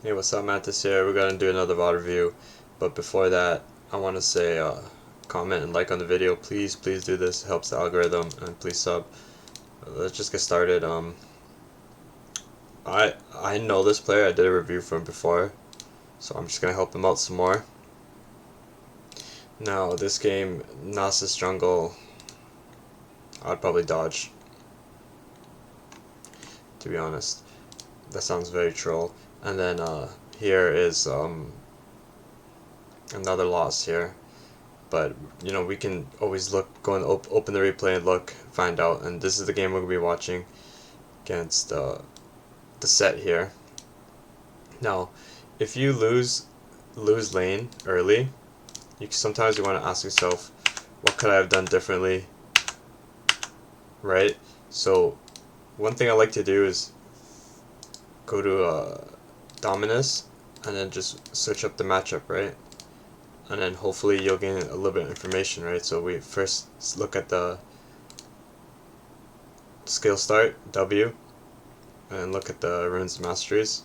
Hey, what's up, Mantis here? We're gonna do another VOD review, but before that, I want to say comment and like on the video. Please do this. It helps the algorithm, and please sub. Let's just get started. I know this player. I did a review for him before, so I'm just gonna help him out some more. Now, this game, Nasus jungle, I'd probably dodge, to be honest. That sounds very troll. And then here is another loss here. But you know, we can always go and open the replay and look, find out. And this is the game we're gonna be watching against the Sett here. Now, if you lose lane early, sometimes you want to ask yourself, what could I have done differently, right? So one thing I like to do is go to Dominus and then just search up the matchup, right? And then hopefully you'll gain a little bit of information, right? So we first look at the skill start, W, and look at the runes masteries.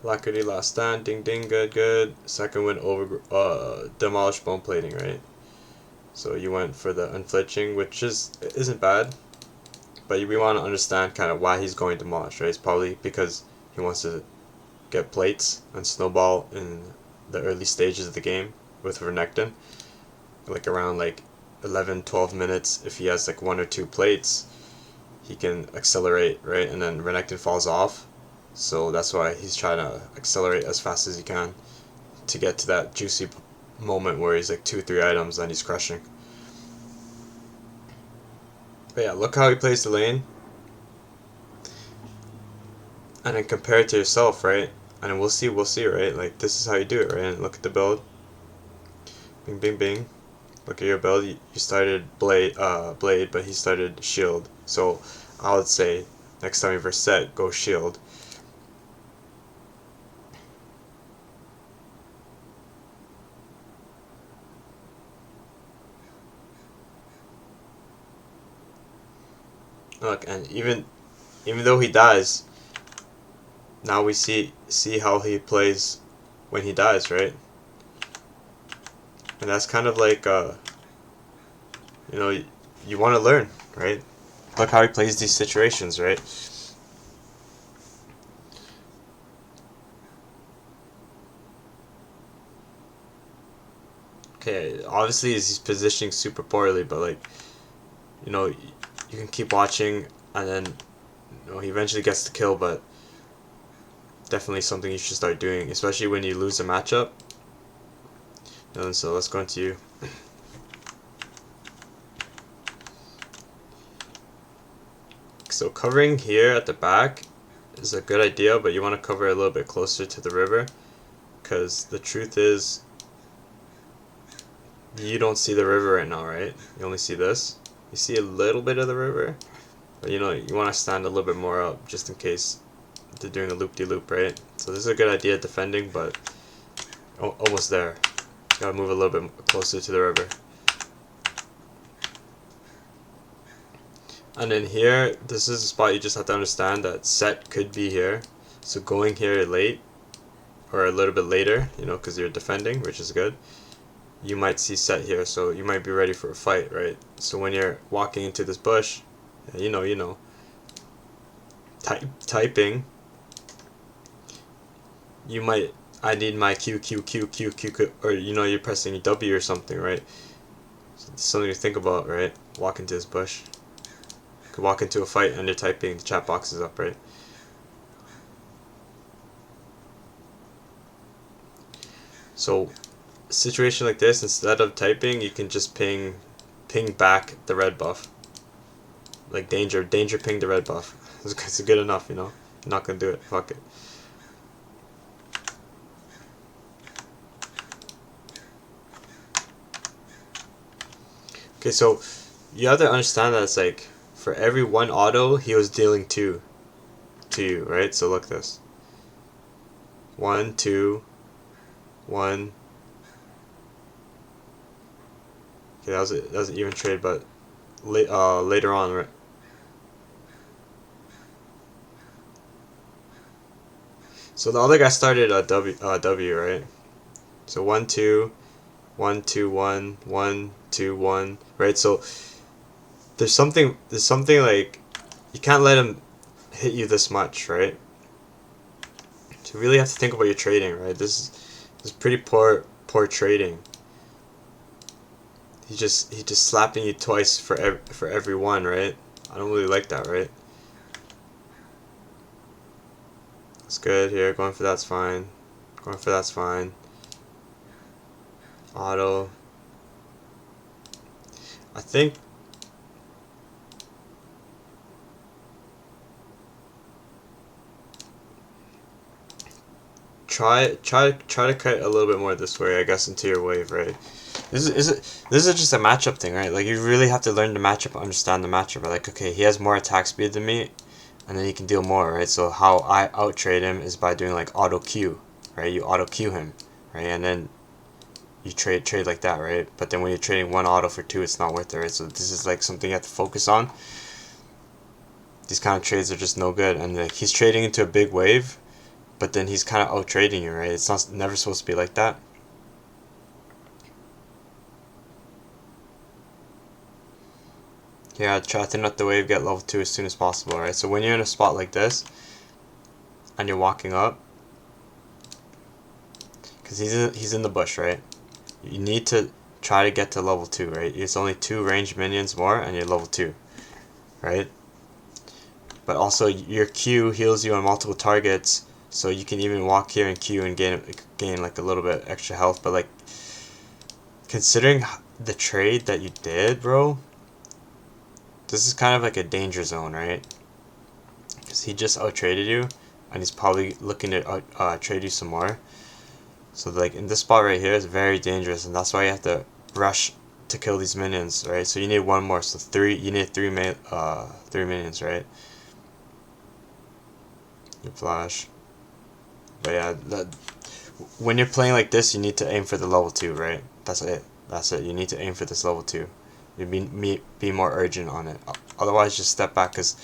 Alacrity, last stand, ding ding, good. Second win over demolish bone plating, right? So you went for the unflinching, which isn't bad, but we want to understand kind of why he's going demolish, right? It's probably because he wants to get plates and snowball in the early stages of the game with Renekton, like around like 11-12 minutes. If he has like 1 or 2 plates, he can accelerate, right? And then Renekton falls off, so that's why he's trying to accelerate as fast as he can to get to that juicy moment where he's like 2-3 items and he's crushing. But yeah, look how he plays the lane, and then compare it to yourself, right? And then we'll see, right? Like, this is how you do it, right? And look at the build. Bing, bing, bing. Look at your build. You started blade, but he started shield. So I would say next time you verse Sett, go shield. Look, and even though he dies, now we see how he plays when he dies, right? And that's kind of like you know, you want to learn, right? Look how he plays these situations, right? Okay, obviously he's positioning super poorly, but like, you know, you can keep watching, and then you know, he eventually gets the kill, but definitely something you should start doing, especially when you lose a matchup. And so let's go into you. So covering here at the back is a good idea, but you want to cover a little bit closer to the river, because the truth is you don't see the river right now, right? You only see this. You see a little bit of the river, but you know, you want to stand a little bit more up just in case they're doing a loop-de-loop, right? So this is a good idea defending, but almost there. Gotta move a little bit closer to the river. And then here, this is a spot you just have to understand that Sett could be here. So going here late, or a little bit later, you know, because you're defending, which is good, you might see Sett here, so you might be ready for a fight, right? So when you're walking into this bush, you know, typing, you might, I need my Q, or you know, you're pressing W or something, right? So something to think about, right? Walk into this bush. You could walk into a fight and you're typing, the chat box is up, right? So a situation like this, instead of typing, you can just ping back the red buff. Like danger ping the red buff. It's good enough, you know. I'm not gonna do it. Fuck it. Okay, so you have to understand that it's like for every 1 auto, he was dealing 2 to you, right? So look this. 1, 2, 1. Okay, that was an even trade, but later on, right? So the other guy started a W, right? So 1 2, 1 2 1, 1 2 1, right? So there's something like you can't let him hit you this much, right? So you really have to think about your trading, right? This is pretty poor trading. He just slapping you twice for every one, right? I don't really like that, right? It's good here. Going for that's fine. Going for that's fine. Auto. I think try to cut a little bit more this way, I guess, into your wave, right? This is just a matchup thing, right? Like you really have to learn the matchup, understand the matchup. Right? Like, okay, he has more attack speed than me, and then he can deal more, right? So how I out trade him is by doing like auto Q, right? You auto Q him, right? And then you trade like that, right? But then when you're trading one auto for two, it's not worth it, right? So this is like something you have to focus on. These kind of trades are just no good, and like he's trading into a big wave, but then he's kind of out trading you, right? It's never supposed to be like that. Yeah, try to thin out the wave, get level 2 as soon as possible, right? So when you're in a spot like this, and you're walking up, because he's in the bush, right? You need to try to get to level 2, right? It's only 2 ranged minions more, and you're level 2, right? But also, your Q heals you on multiple targets, so you can even walk here and Q and gain like a little bit extra health. But like, considering the trade that you did, bro, this is kind of like a danger zone, right? Because he just out traded you, and he's probably looking to trade you some more. So like in this spot right here is very dangerous, and that's why you have to rush to kill these minions, right? So you need one more, so three. You need three minions, right? You flash. But yeah, when you're playing like this, you need to aim for the level 2, right? That's it. That's it. You need to aim for this level 2. You be more urgent on it. Otherwise, just step back, because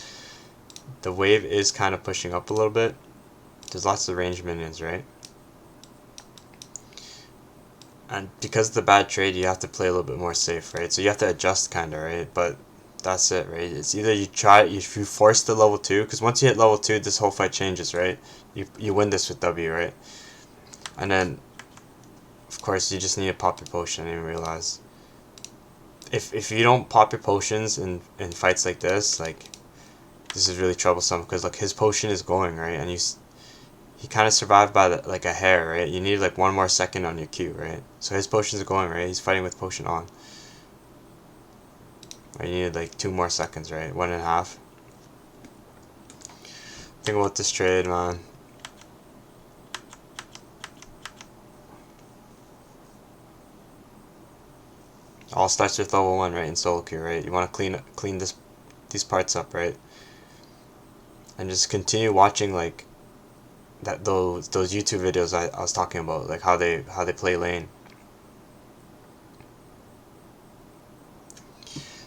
the wave is kind of pushing up a little bit. There's lots of ranged minions, right? And because of the bad trade, you have to play a little bit more safe, right? So you have to adjust, kind of, right? But that's it, right? It's either if you force the level 2, because once you hit level 2, this whole fight changes, right? You win this with W, right? And then, of course, you just need to pop your potion. I didn't realize. If you don't pop your potions in fights like this, like, this is really troublesome, because like his potion is going, right? And he kind of survived by like a hair, right? You need like one more second on your Q, right? So his potions are going, right? He's fighting with potion on. Right? You need like 2 more seconds, right? 1.5. Think about this trade, man. All starts with level 1, right? In solo queue, right? You want to clean these parts up, right? And just continue watching like those YouTube videos I was talking about, like how they play lane.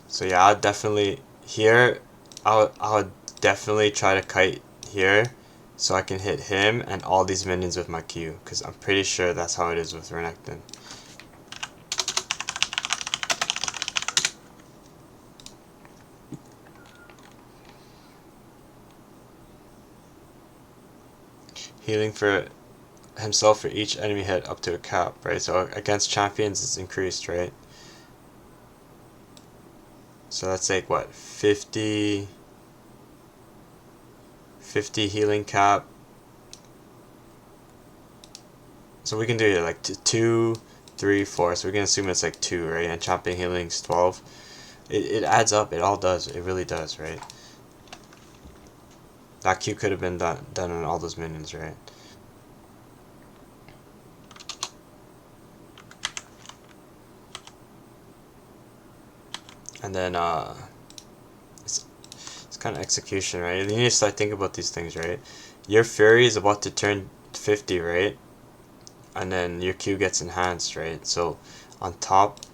So yeah, I'd definitely here. I would definitely try to kite here, so I can hit him and all these minions with my Q, because I'm pretty sure that's how it is with Renekton. Healing for himself for each enemy hit up to a cap, right? So against champions it's increased, right? So that's like what, 50 healing cap. So we can do it like 2, 3, 4. So we can assume it's like 2, right? And champion healing's 12. It adds up. It all does. It really does, right? That Q could have been done on all those minions, right? And then it's kind of execution, right? You need to start thinking about these things, right? Your Fury is about to turn 50, right? And then your Q gets enhanced, right? So on top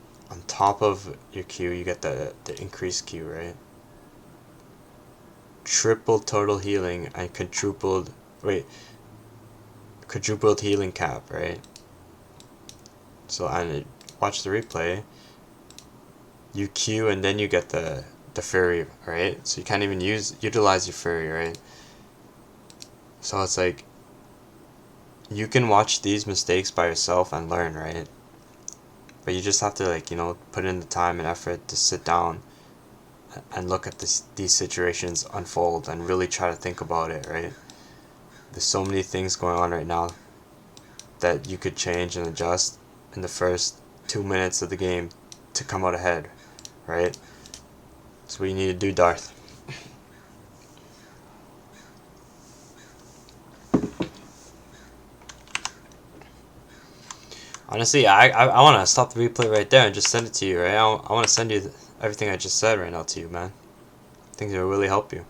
of your Q, you get the increased Q, right? Triple total healing and quadrupled. Wait, quadrupled healing cap, right? So and watch the replay. You Q and then you get the Fury, right? So you can't even utilize your Fury, right? So it's like you can watch these mistakes by yourself and learn, right? But you just have to, like, you know, put in the time and effort to sit down and look at these situations unfold and really try to think about it, right? There's so many things going on right now that you could change and adjust in the first 2 minutes of the game to come out ahead, right? That's what you need to do, Darth. Honestly, I want to stop the replay right there and just send it to you, right? I want to send you everything I just said right now to you, man. I think it will really help you.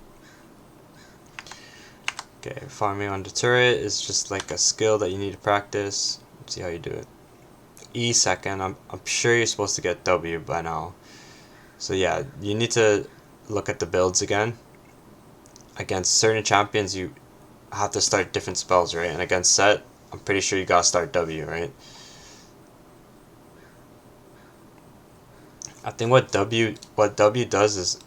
Okay, farming on the turret is just like a skill that you need to practice. Let's see how you do it. E second, I'm sure you're supposed to get W by now. So yeah, you need to look at the builds again. Against certain champions, you have to start different spells, right? And against Set, I'm pretty sure you gotta start W, right? I think what W does is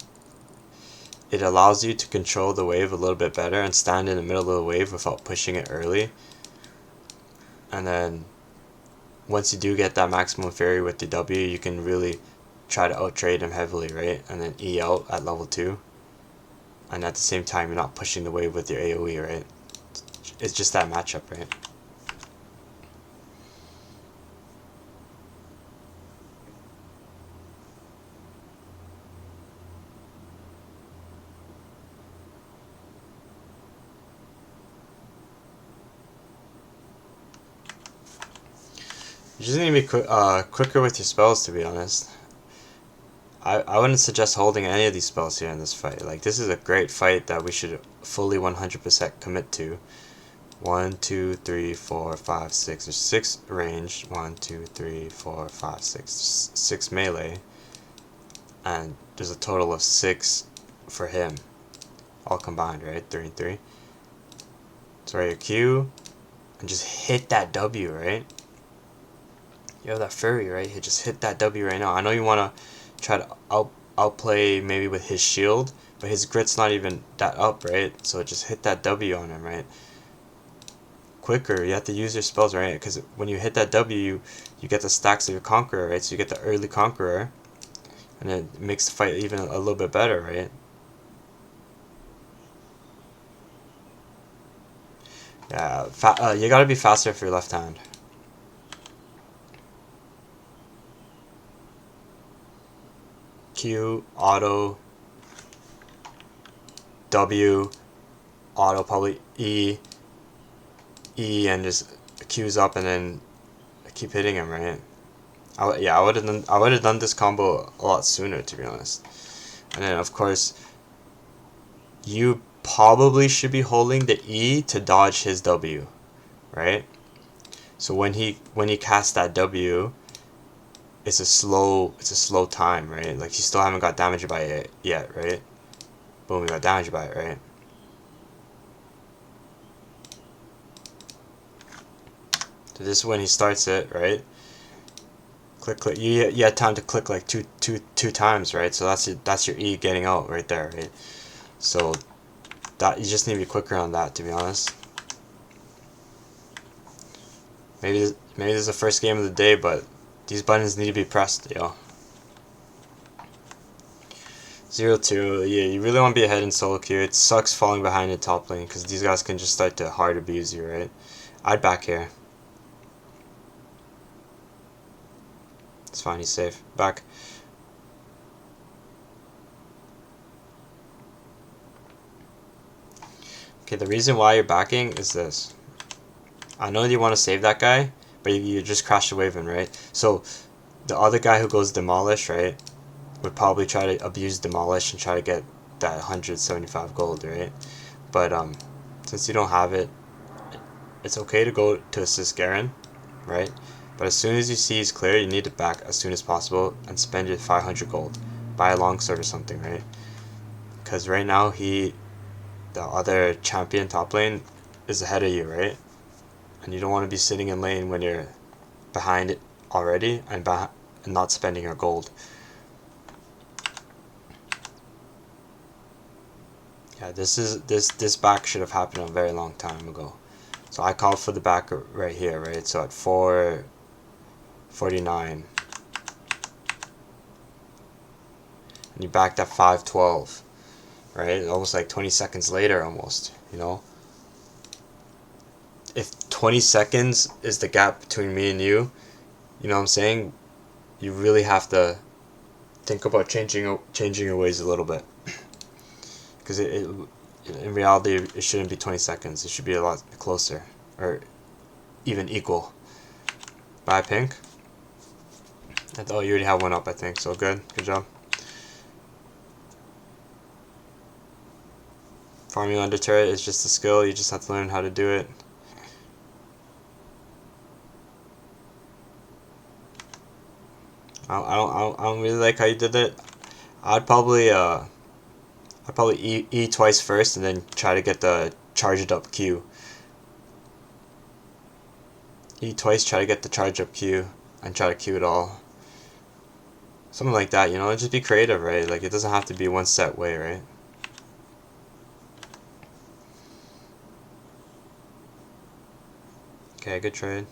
it allows you to control the wave a little bit better and stand in the middle of the wave without pushing it early. And then once you do get that maximum Fury with the W, you can really try to out-trade him heavily, right? And then E out at level 2. And at the same time, you're not pushing the wave with your AoE, right? It's just that matchup, right? You just need to be quicker with your spells, to be honest. I wouldn't suggest holding any of these spells here in this fight. Like, this is a great fight that we should fully 100% commit to. 1, 2, 3, 4, 5, 6. There's 6 range. 1, 2, 3, 4, 5, 6. 6 melee. And there's a total of 6 for him. All combined, right? 3 and 3. So right, your Q. And just hit that W, right? You have that Fury, right? Just hit that W right now. I know you want to try to outplay maybe with his shield, but his grit's not even that up, right? So just hit that W on him, right? Quicker, you have to use your spells, right? Because when you hit that W, you get the stacks of your Conqueror, right? So you get the early Conqueror, and it makes the fight even a little bit better, right? Yeah, you gotta be faster for your left hand. Q, auto, W, auto, probably E, and just Q's up and then keep hitting him, right? I would have done this combo a lot sooner, to be honest. And then of course, you probably should be holding the E to dodge his W, right? So when he casts that W, it's a slow time, right? Like, you still haven't got damaged by it yet, right? Boom, you got damaged by it, right? So this is when he starts it, right? Click. You had time to click like two times, right? So that's your E getting out right there, right? So that you just need to be quicker on that, to be honest. Maybe this is the first game of the day, but these buttons need to be pressed, yo. 0-2, yeah, you really want to be ahead in solo queue. It sucks falling behind in top lane, because these guys can just start to hard abuse you, right? I'd back here. It's fine, he's safe. Back. Okay, the reason why you're backing is this. I know you want to save that guy, but you just crash the wave in, right? So the other guy who goes Demolish, right, would probably try to abuse Demolish and try to get that 175 gold, right? But since you don't have it, it's okay to go to assist Garen, right? But as soon as you see he's clear, you need to back as soon as possible and spend your 500 gold. Buy a longsword or something, right? Because right now the other champion top lane is ahead of you, right? And you don't want to be sitting in lane when you're behind it already and not spending your gold. Yeah, this back should have happened a very long time ago. So I called for the back right here, right? So at 4:49, and you backed at 5:12, right? Almost like 20 seconds later, almost. You know, if 20 seconds is the gap between me and you, you know what I'm saying? You really have to think about changing your ways a little bit, because in reality it shouldn't be 20 seconds. It should be a lot closer, or even equal. Bye, pink. Oh, you already have one up, I think. So good job. Farming under turret is just a skill. You just have to learn how to do it. I don't really like how you did it. I'd probably E twice first and then try to get the charged up Q. E twice, try to get the charged up Q, and try to Q it all. Something like that, you know, just be creative, right? Like, it doesn't have to be one set way, right? Okay, good trade.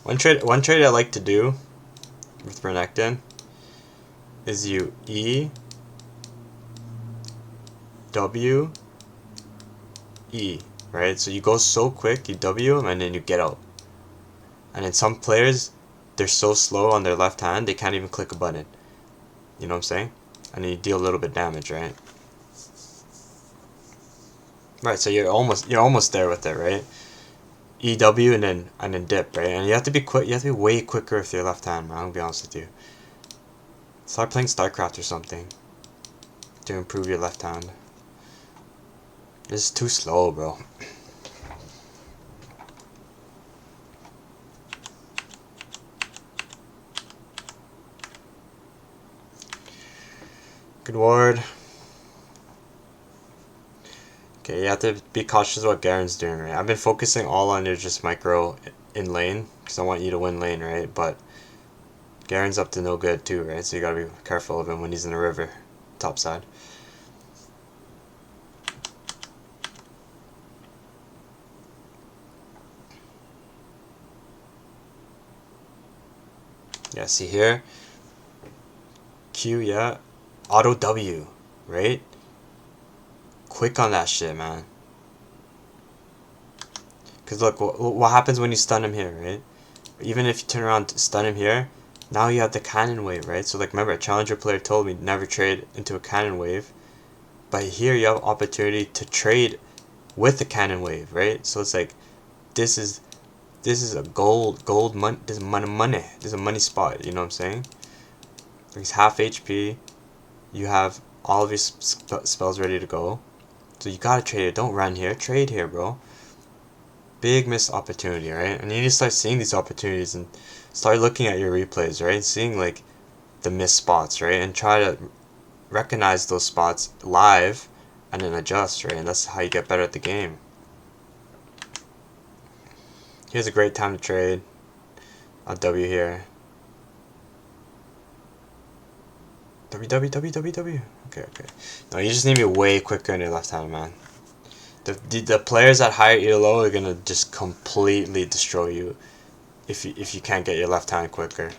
One trade I like to do with Renekton is you E, W, E, right? So you go so quick, you W them, and then you get out. And then some players, they're so slow on their left hand, they can't even click a button. You know what I'm saying? And then you deal a little bit of damage, right? Right, so you're almost there with it, right? EW and then dip, right? And you have to be quick. You have to be way quicker with your left hand, man. I'll be honest with you. Start playing StarCraft or something to improve your left hand. This is too slow, bro. Good ward. Okay, you have to be cautious what Garen's doing, right? I've been focusing all on your just micro in lane because I want you to win lane, right? But Garen's up to no good too, right? So you gotta be careful of him when he's in the river, top side. Yeah, see here? Q, yeah. Auto W, right? Quick on that shit, man. Because look, what happens when you stun him here, right? Even if you turn around to stun him here, now you have the cannon wave, right? So like, remember, a challenger player told me never trade into a cannon wave. But here you have opportunity to trade with the cannon wave, right? So it's like, this is a gold money. This is money. This is a money spot. You know what I'm saying? He's half HP. You have all of your spells ready to go. So you gotta trade it. Don't run here. Trade here, bro. Big missed opportunity, right? And you need to start seeing these opportunities and start looking at your replays, right? Seeing like the missed spots, right? And try to recognize those spots live and then adjust, right? And that's how you get better at the game. Here's a great time to trade. I'll W here. W. Okay. No, you just need to be way quicker in your left hand, man. The players at higher ELO are gonna just completely destroy you if you can't get your left hand quicker.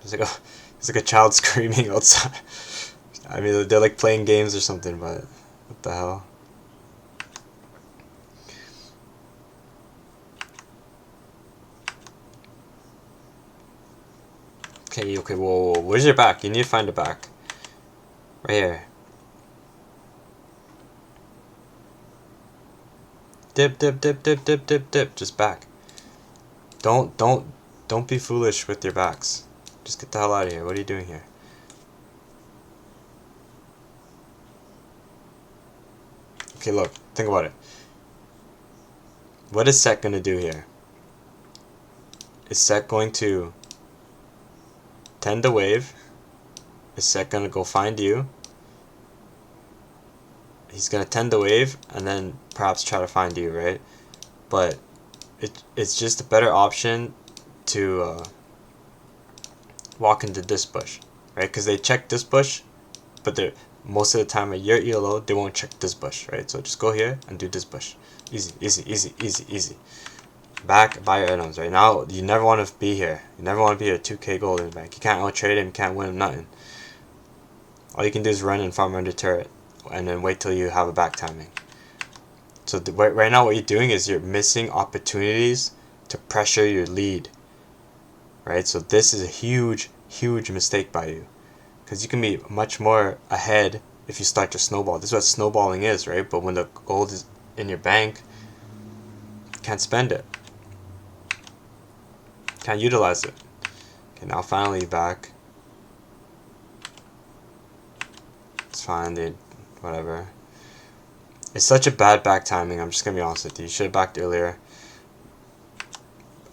There's like a child screaming outside. I mean, they're like playing games or something, but what the hell? Okay, whoa. Where's your back? You need to find a back. Right here. Dip. Just back. Don't be foolish with your backs. Just get the hell out of here. What are you doing here? Okay, look. Think about it. What is Set gonna do here? Is Set going to tend the wave. Is Sec gonna go find you? He's gonna tend the wave and then perhaps try to find you, right? But it's just a better option to walk into this bush, right? Because they check this bush, but they're most of the time at your ELO they won't check this bush, right? So just go here and do this bush. Easy, easy, easy, easy, easy. Back, buy your items. Right now, you never want to be here. You never want to be a 2k gold in the bank. You can't out trade him, you can't win him nothing. All you can do is run and farm under turret, and then wait till you have a back timing. So right now what you're doing is you're missing opportunities to pressure your lead. Right, so this is a huge, huge mistake by you. Because you can be much more ahead if you start to snowball. This is what snowballing is, right? But when the gold is in your bank, you can't spend it. Can't utilize it. Okay, now finally back. It's fine, dude. Whatever. It's such a bad back timing, I'm just gonna be honest with you. You should have backed earlier.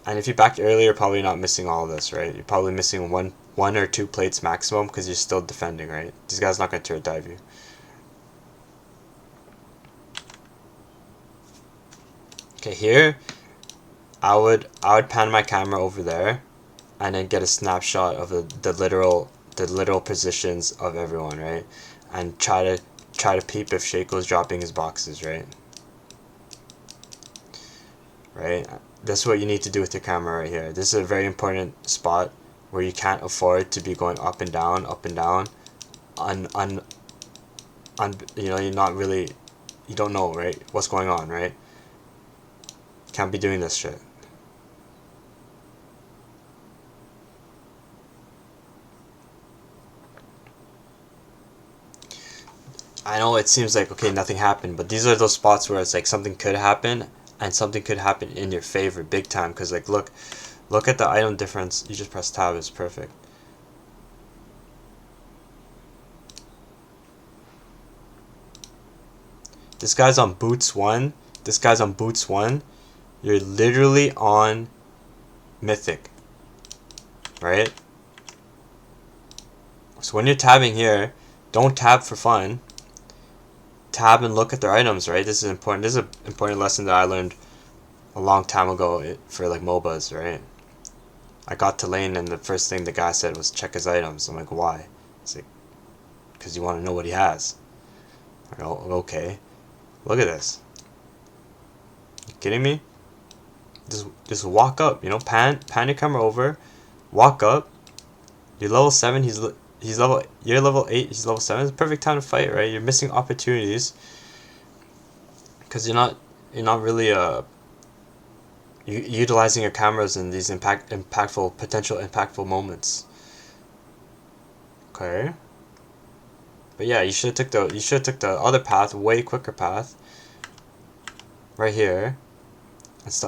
And if you backed earlier, you're probably not missing all of this, right? You're probably missing one or two plates maximum because you're still defending, right? These guys not gonna turret dive you. Okay, here I would pan my camera over there and then get a snapshot of the literal positions of everyone, right? And try to peep if Shaco's dropping his boxes, right? Right? That's what you need to do with your camera right here. This is a very important spot where you can't afford to be going up and down, you know, you're not really, you don't know, right, what's going on, right? Can't be doing this shit. I know it seems like, okay, nothing happened, but these are those spots where it's like something could happen, and something could happen in your favor big time, because like look at the item difference. You just press tab, it's perfect. This guy's on boots 1. This guy's on boots 1. You're literally on mythic, right? So when you're tabbing here, don't tab for fun. Tab and look at their items, right? This is important. This is an important lesson that I learned a long time ago for like MOBAs, right? I got to lane and the first thing the guy said was check his items. I'm like, why? He's like, because you want to know what he has. I go, okay. Look at this. You kidding me? Just walk up, you know, pan your camera over, walk up. You're level 7, you're level 8, he's level 7. It's the perfect time to fight, right? You're missing opportunities because you're not really utilizing your cameras in these potential impactful moments. Okay. But yeah, you should have took the other path, way quicker path, right here,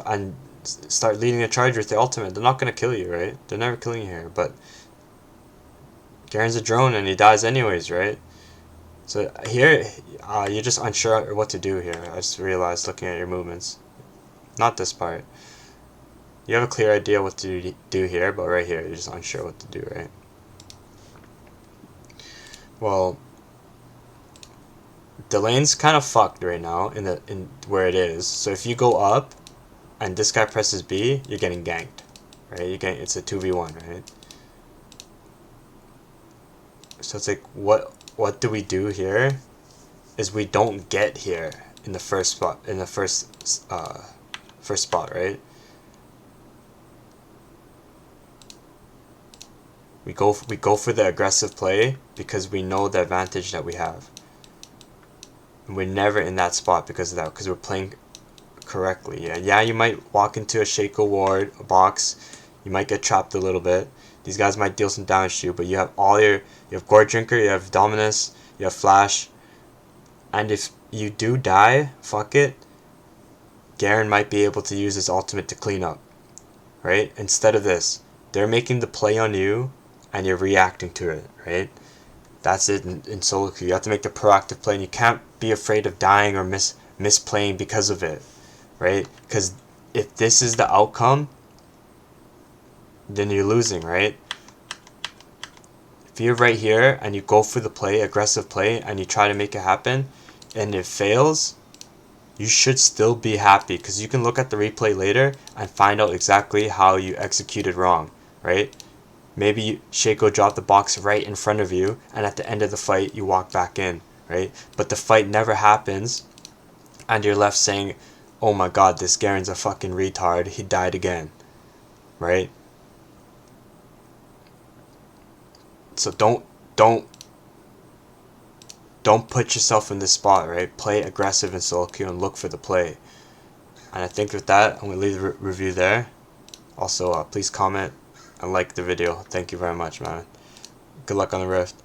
and start leading a charge with the ultimate. They're not gonna kill you, right? They're never killing you here, but Garen's a drone and he dies anyways, right? So here, you're just unsure what to do here. I just realized looking at your movements. Not this part. You have a clear idea what to do here, but right here, you're just unsure what to do, right? Well, the lane's kind of fucked right now in where it is. So if you go up and this guy presses B, you're getting ganked, right? It's a 2v1, right? So it's like, what do we do here? Is we don't get here in the first spot, first spot, right? We go for the aggressive play because we know the advantage that we have. And we're never in that spot because of that, because we're playing correctly. Yeah, you might walk into a Shaco ward, a box. You might get trapped a little bit. These guys might deal some damage to you, but you have you have Gore Drinker, you have Dominus, you have Flash. And if you do die, fuck it, Garen might be able to use his ultimate to clean up, right? Instead of this, they're making the play on you, and you're reacting to it, right? That's it in solo queue. You have to make the proactive play, and you can't be afraid of dying or misplaying because of it, right? Because if this is the outcome, then you're losing, right? if you're right here and you go for the play, aggressive play, and you try to make it happen, and it fails, you should still be happy, because you can look at the replay later and find out exactly how you executed wrong, right? Maybe Shaco dropped the box right in front of you, and at the end of the fight, you walk back in, right? But the fight never happens, and you're left saying, oh my god, this Garen's a fucking retard, he died again, right? So don't put yourself in this spot, right? Play aggressive in solo queue and look for the play. And I think with that, I'm going to leave the review there. Also, please comment and like the video. Thank you very much, man. Good luck on the Rift.